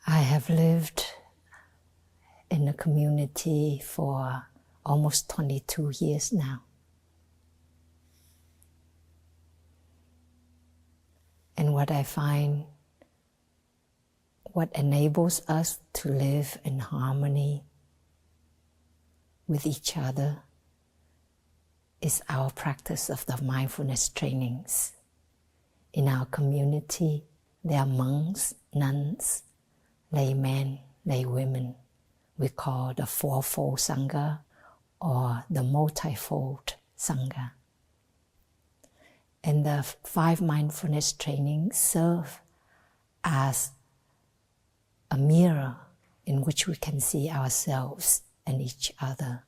I have lived in the community for almost 22 years now. And what I find, what enables us to live in harmony with each other is our practice of the mindfulness trainings. In our community, there are monks, nuns, laymen, laywomen. We call the fourfold Sangha or the multifold Sangha. And the five mindfulness trainings serve as a mirror in which we can see ourselves and each other.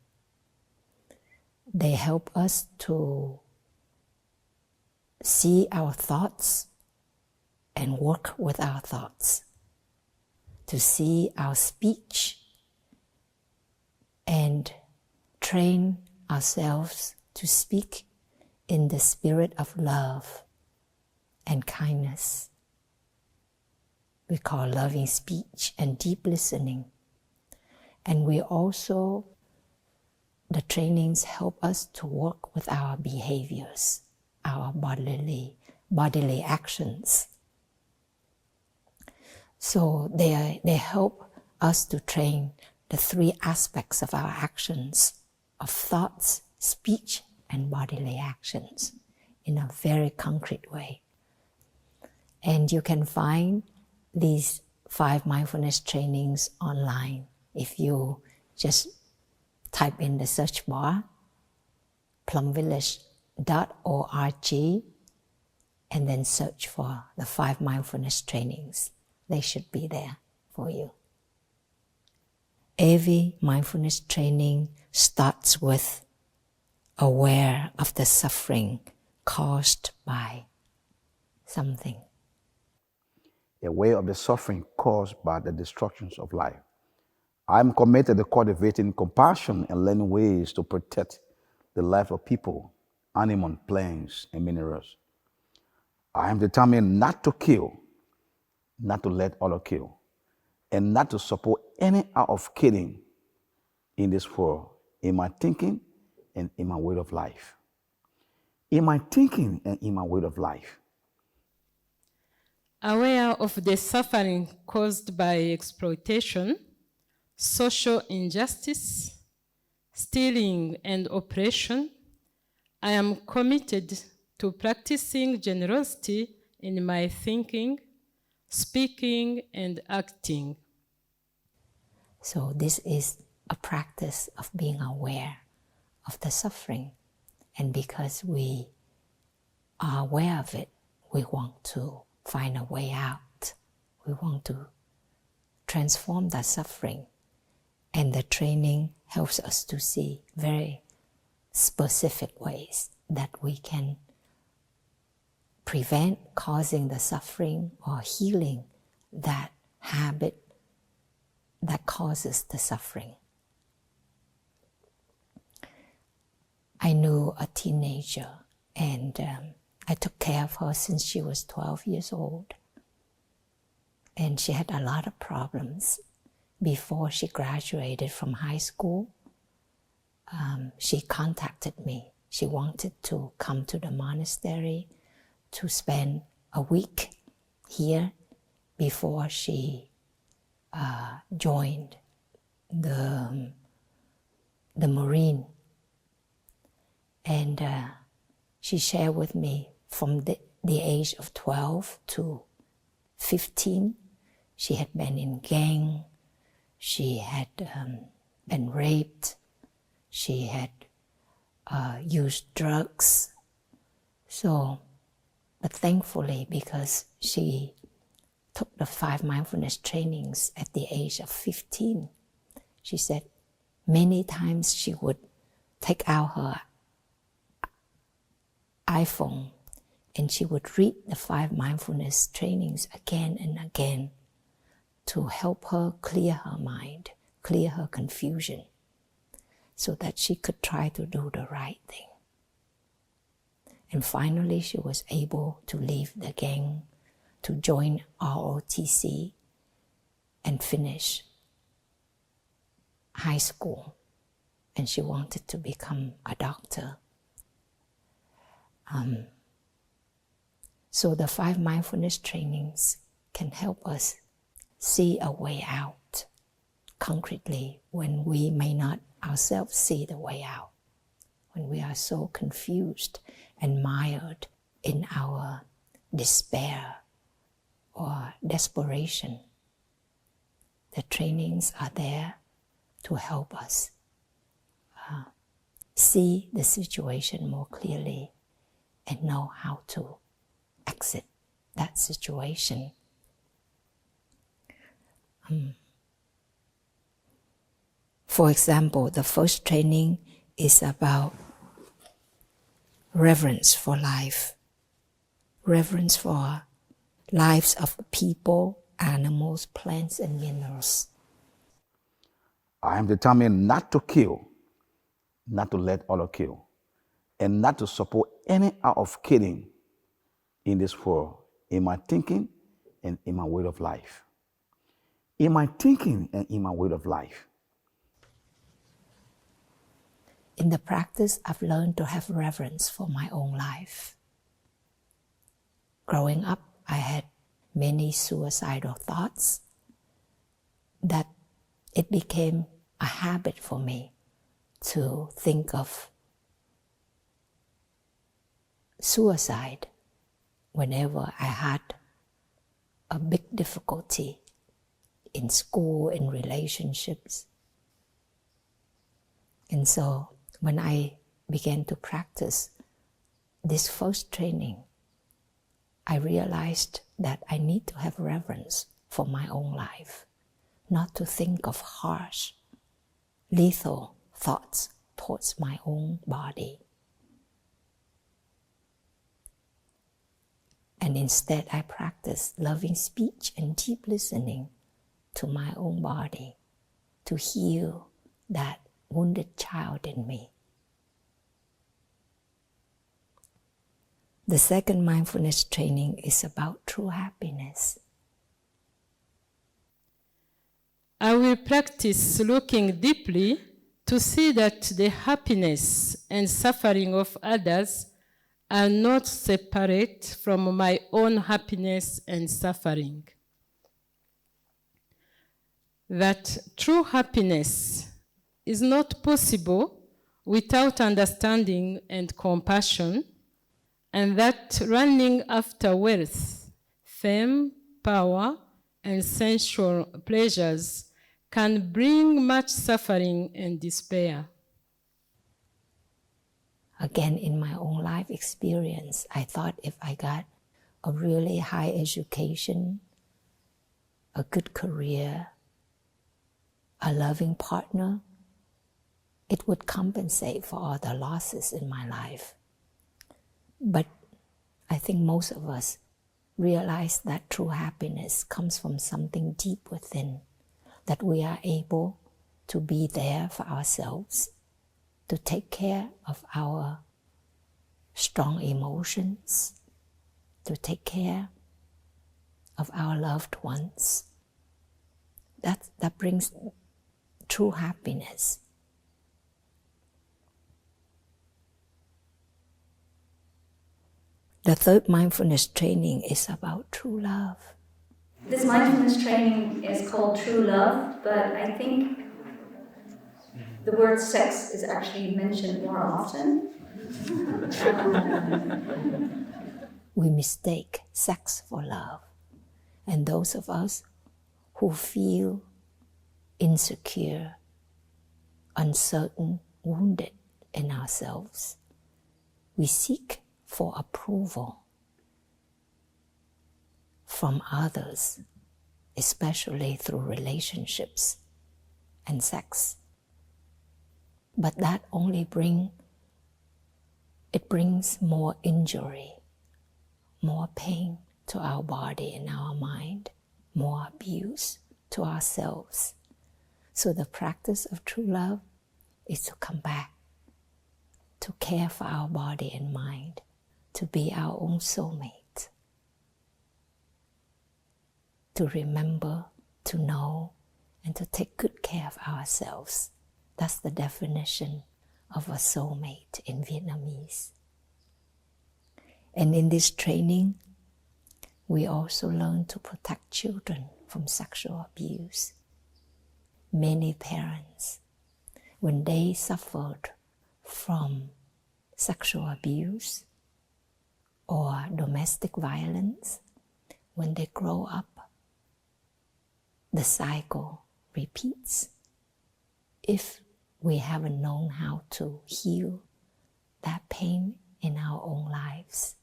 They help us to see our thoughts and work with our thoughts, to see our speech and train ourselves to speak in the spirit of love and kindness. We call loving speech and deep listening. And we also, the trainings help us to work with our behaviors, our bodily actions. So they help us to train the three aspects of our actions, of thoughts, speech, and bodily actions in a very concrete way. And you can find these five mindfulness trainings online. If you just type in the search bar, plumvillage.org, and then search for the five mindfulness trainings. They should be there for you. Every mindfulness training starts with aware of the suffering caused by something. Aware of the suffering caused by the destructions of life. I'm committed to cultivating compassion and learning ways to protect the life of people, animals, plants, and minerals. I am determined not to kill, not to let others kill, and not to support any act of killing in this world, in my thinking and in my way of life. In my thinking and in my way of life. Aware of the suffering caused by exploitation, social injustice, stealing, and oppression, I am committed to practicing generosity in my thinking, speaking, and acting. So this is a practice of being aware of the suffering. And because we are aware of it, we want to find a way out. We want to transform that suffering. And the training helps us to see very specific ways that we can prevent causing the suffering or healing that habit that causes the suffering. I knew a teenager, and I took care of her since she was 12 years old. And she had a lot of problems. Before she graduated from high school, she contacted me. She wanted to come to the monastery to spend a week here before she joined the Marine. And she shared with me from the age of 12 to 15, she had been in gang, she had been raped, she had used drugs. So, but thankfully, because she took the five mindfulness trainings at the age of 15, she said many times she would take out her iPhone and she would read the five mindfulness trainings again and again to help her clear her mind, clear her confusion, so that she could try to do the right thing. And finally, she was able to leave the gang, to join ROTC, and finish high school, and she wanted to become a doctor. So the 5 mindfulness trainings can help us see a way out concretely when we may not ourselves see the way out, when we are so confused and mired in our despair or desperation. The trainings are there to help us see the situation more clearly and know how to exit that situation. For example, the first training is about reverence for life. Reverence for lives of people, animals, plants, and minerals. I am determined not to kill, not to let others kill, and not to support any act of killing in this world, in my thinking and in my way of life. In my thinking and in my way of life. In the practice, I've learned to have reverence for my own life. Growing up, I had many suicidal thoughts that it became a habit for me to think of suicide whenever I had a big difficulty in school, in relationships. And so when I began to practice this first training, I realized that I need to have reverence for my own life, not to think of harsh, lethal thoughts towards my own body. And instead, I practice loving speech and deep listening to my own body to heal that wounded child in me. The second mindfulness training is about true happiness. I will practice looking deeply to see that the happiness and suffering of others are not separate from my own happiness and suffering. That true happiness is not possible without understanding and compassion, and that running after wealth, fame, power, and sensual pleasures can bring much suffering and despair. Again, in my own life experience, I thought if I got a really high education, a good career, a loving partner, it would compensate for all the losses in my life. But I think most of us realize that true happiness comes from something deep within, that we are able to be there for ourselves, to take care of our strong emotions, to take care of our loved ones. That brings true happiness. The third mindfulness training is about true love. This mindfulness training is called True Love, but I think the word sex is actually mentioned more often. We mistake sex for love. And those of us who feel insecure, uncertain, wounded in ourselves, we seek for approval from others, especially through relationships and sex. But that only brings more injury, more pain to our body and our mind, more abuse to ourselves. So the practice of true love is to come back, to care for our body and mind, to be our own soulmate, to remember to know and to take good care of ourselves. That's the definition of a soulmate in Vietnamese. And in this training, we also learn to protect children from sexual abuse. Many parents, when they suffered from sexual abuse or domestic violence, when they grow up, the cycle repeats. If we haven't known how to heal that pain in our own lives,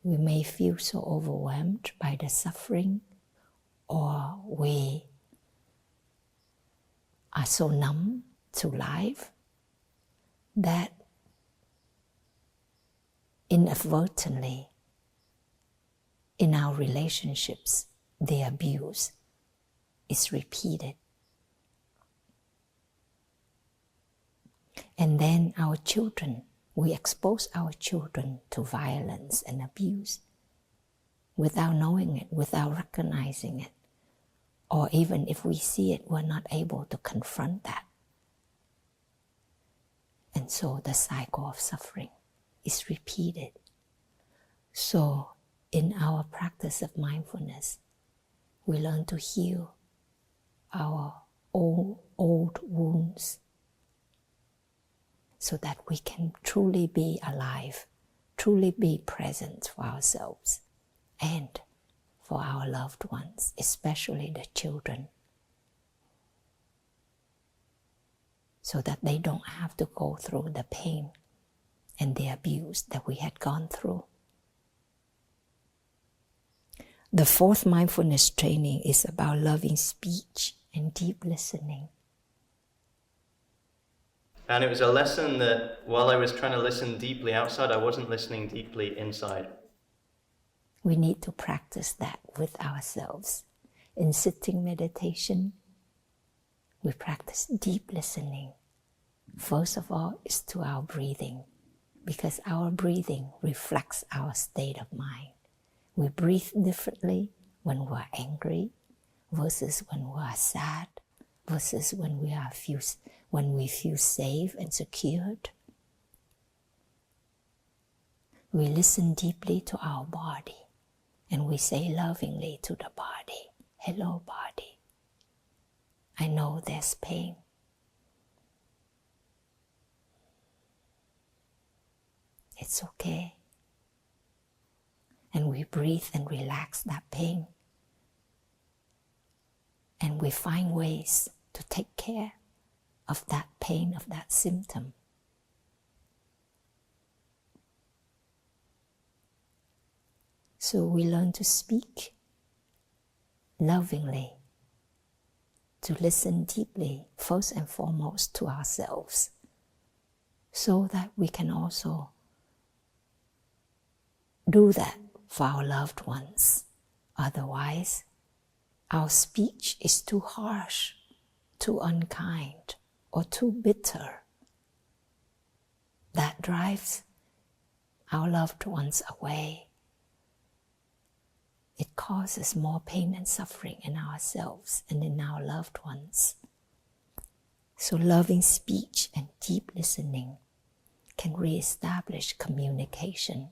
we may feel so overwhelmed by the suffering, or we are so numb to life that inadvertently in our relationships, the abuse is repeated. And then our children, we expose our children to violence and abuse without knowing it, without recognizing it. Or even if we see it, we're not able to confront that. And so the cycle of suffering is repeated. So in our practice of mindfulness, we learn to heal our old wounds so that we can truly be alive, truly be present for ourselves and for our loved ones, especially the children, so that they don't have to go through the pain and the abuse that we had gone through. The fourth mindfulness training is about loving speech and deep listening. And it was a lesson that while I was trying to listen deeply outside, I wasn't listening deeply inside. We need to practice that with ourselves. In sitting meditation, we practice deep listening. First of all, is to our breathing, because our breathing reflects our state of mind. We breathe differently when we're angry versus when we're sad, versus when we feel safe and secured. We listen deeply to our body, and we say lovingly to the body, "Hello, body. I know there's pain. It's okay." And we breathe and relax that pain. And we find ways to take care of that pain, of that symptom. So we learn to speak lovingly, to listen deeply, first and foremost to ourselves, so that we can also do that for our loved ones. Otherwise, our speech is too harsh, too unkind, or too bitter. That drives our loved ones away. It causes more pain and suffering in ourselves and in our loved ones. So loving speech and deep listening can reestablish communication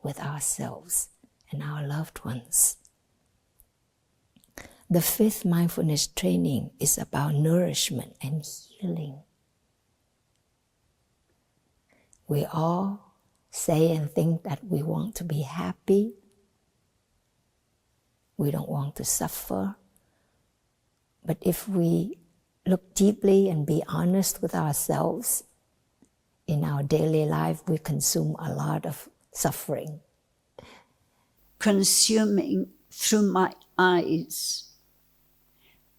with ourselves and our loved ones. The fifth mindfulness training is about nourishment and healing. We all say and think that we want to be happy. We don't want to suffer. But if we look deeply and be honest with ourselves, in our daily life we consume a lot of suffering. Consuming through my eyes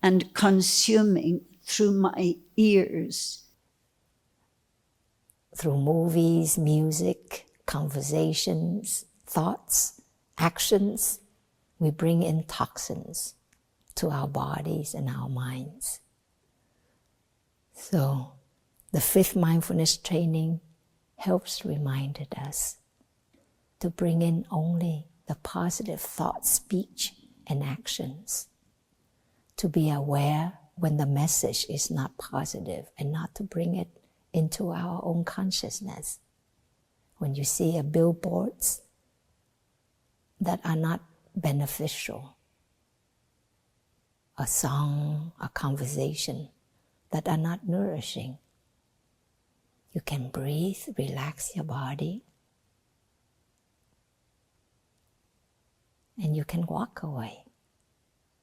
and consuming through my ears. Through movies, music, conversations, thoughts, actions, we bring in toxins to our bodies and our minds. So the fifth mindfulness training helps remind us to bring in only the positive thoughts, speech, and actions. to be aware when the message is not positive and not to bring it into our own consciousness. When you see a billboards that are not beneficial, a song, a conversation that are not nourishing, you can breathe, relax your body, and you can walk away.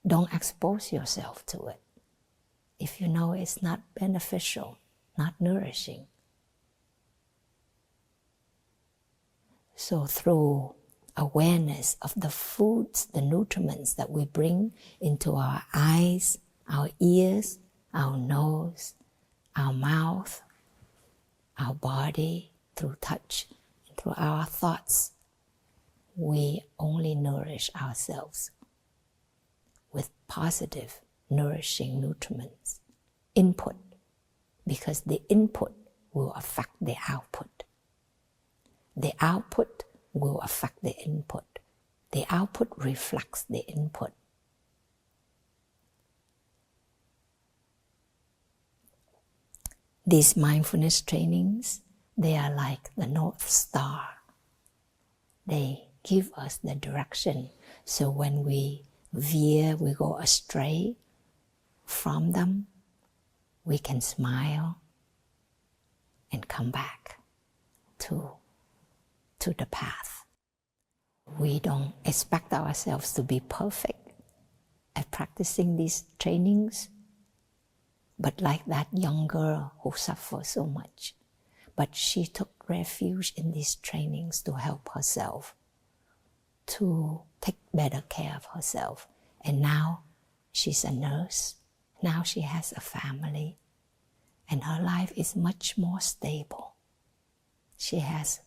Don't expose yourself to it. If you know it's not beneficial, not nourishing. So through awareness of the foods, the nutriments that we bring into our eyes, our ears, our nose, our mouth, our body, through touch, through our thoughts, we only nourish ourselves with positive, nourishing nutriments, input, because the input will affect the output. The output will affect the input. The output reflects the input. These mindfulness trainings, they are like the North Star. They give us the direction. So when we veer, we go astray from them, we can smile and come back to the path. We don't expect ourselves to be perfect at practicing these trainings, but like that young girl who suffered so much, but she took refuge in these trainings to help herself, to take better care of herself. And now she's a nurse. Now she has a family, and her life is much more stable. She has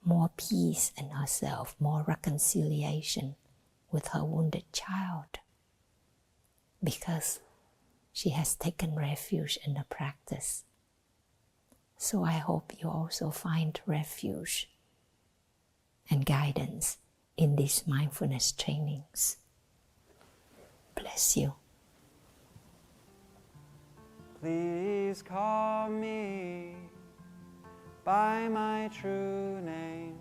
more peace in herself, more reconciliation with her wounded child, because she has taken refuge in the practice. So I hope you also find refuge and guidance in these mindfulness trainings. Bless you. Please call me by my true names,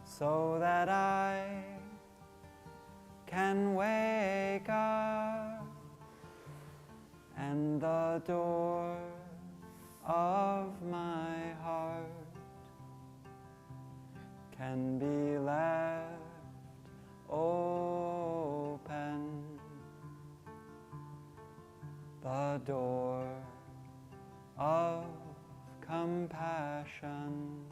so that I can wake up and the door of my heart can be left open. The door of compassion.